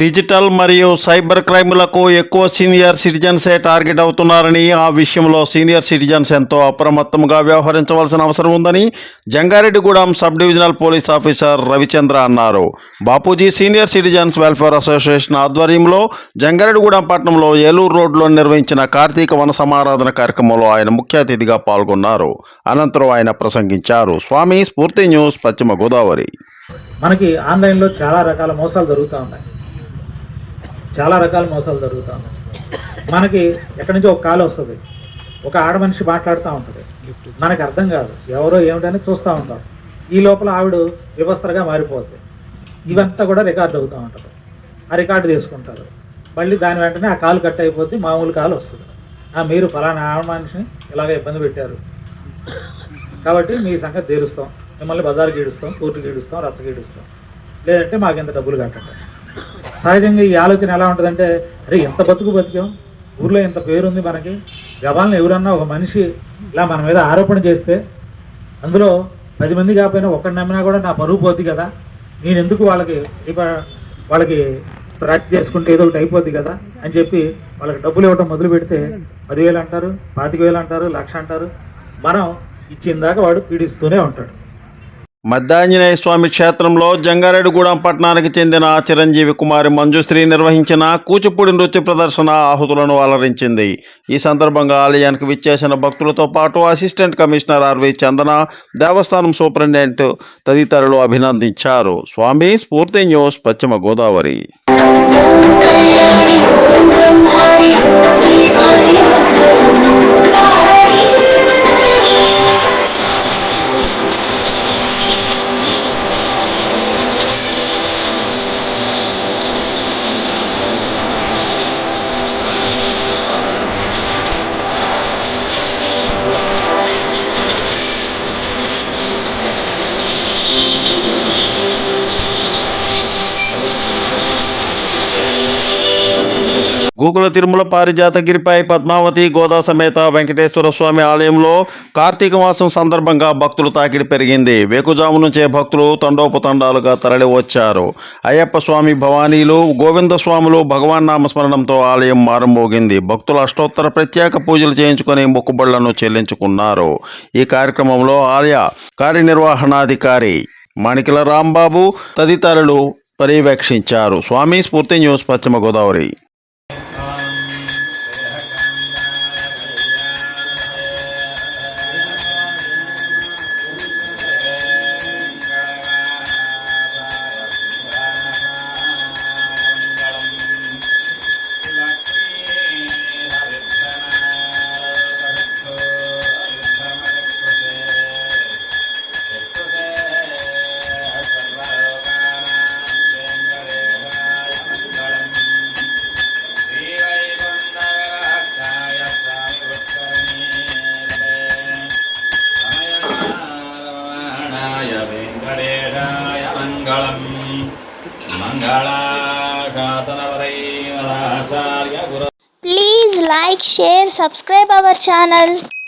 Digital మరియు cyber క్రైమ్లకు ఎక్కువ senior సిటిజన్సే target అవుతున్నారని, ఆ విషయంలో సీనియర్ సిటిజన్స్ ఎంతో అప్రమత్తంగా వ్యవహరించవలసిన అవసరం ఉందని Jangareddygudem sub divisional police officer Ravichandra అన్నారు. Bapuji senior citizens welfare association ఆధ్వర్యంలో జంగారెడ్డిగూడెం పట్టణంలో ఏలూరు రోడ్లో నిర్వహించిన కార్తీక వన సమారాధన కార్యక్రమంలో ఆయన ముఖ్య అతిథిగా పాల్గొన్నారు. అనంతరం ఆయన ప్రసంగించారు. స్వామి స్ఫూర్తి న్యూస్, పశ్చిమ గోదావరి. మనకి ఆన్లైన్లో చాలా రకాల మోసాలు జరుగుతూ ఉన్నాయి. మనకి ఎక్కడి నుంచో ఒక కాల్ వస్తుంది, ఒక ఆడ మనిషి మాట్లాడుతూ ఉంటుంది, మనకు అర్థం కాదు ఎవరో ఏమిటని చూస్తూ ఉంటాం. ఈ లోపల ఆవిడ వివస్త్రగా మారిపోతుంది. ఇవంతా కూడా రికార్డు అవుతూ ఉంటుంది. ఆ రికార్డు తీసుకుంటారు. మళ్ళీ దాని వెంటనే ఆ కాల్ కట్ అయిపోతే మామూలు కాల్ వస్తుంది. మీరు ఫలానా ఆడ మనిషిని ఇలాగ ఇబ్బంది పెట్టారు కాబట్టి మీ సంగతి తీరుస్తాం, మిమ్మల్ని బజార్కి ఈడుస్తాం, కోర్టుకి ఈడుస్తాం, రచ్చకి ఈడుస్తాం, లేదంటే మాకు ఇంత డబ్బులు కట్టండి. సహజంగా ఈ ఆలోచన ఎలా ఉంటుందంటే, అరే ఎంత బతికాం, ఊర్లో ఎంత పేరుంది మనకి, గబాలను ఎవరన్నా ఒక మనిషి ఇలా మన మీద ఆరోపణ చేస్తే అందులో 10 మంది కాకపోయినా ఒక్కడిని నమ్మినా కూడా నా పరువు పోద్ది కదా, నేను ఎందుకు వాళ్ళకి ట్రాక్ చేసుకుంటే ఏదో ఒకటి అయిపోద్ది కదా అని చెప్పి వాళ్ళకి డబ్బులు ఇవ్వడం మొదలు పెడితే 10,000 అంటారు, 25,000 అంటారు, 1,00,000 అంటారు. మనం ఇచ్చిన దాకా వాడు పీడిస్తూనే ఉంటాడు. మద్దాంజనేయ స్వామి క్షేత్రంలో జంగారెడ్డిగూడెం పట్టణానికి చెందిన చిరంజీవి కుమారి మంజుశ్రీ నిర్వహించిన కూచిపూడి నృత్య ప్రదర్శన ఆహుతులను అలరించింది. ఈ సందర్భంగా ఆలయానికి విచ్చేసిన భక్తులతో పాటు అసిస్టెంట్ కమిషనర్ ఆర్వి చందన, దేవస్థానం సూపరింటెండెంట్ తదితరులు అభినందించారు. స్వామి స్ఫూర్తి న్యూస్, పశ్చిమ గోదావరి. గూగుల తిరుమల పారిజాతగిరిపై పద్మావతి గోదా సమేత వెంకటేశ్వర స్వామి ఆలయంలో కార్తీక మాసం సందర్భంగా భక్తుల తాకిడి పెరిగింది. వేకుజాము నుంచే భక్తులు తండోపతండాలుగా తరలి వచ్చారు. అయ్యప్ప స్వామి, భవానీలు, గోవింద స్వాములు భగవాన్ నామస్మరణంతో ఆలయం మారుమోగింది. భక్తులు అష్టోత్తర ప్రత్యేక పూజలు చేయించుకొని మొక్కుబళ్లను చెల్లించుకున్నారు. ఈ కార్యక్రమంలో ఆలయ కార్యనిర్వహణాధికారి మాణికల రాంబాబు తదితరులు పర్యవేక్షించారు. స్వామి స్ఫూర్తి న్యూస్, పశ్చిమ Godavari. Please like, share, subscribe our channel.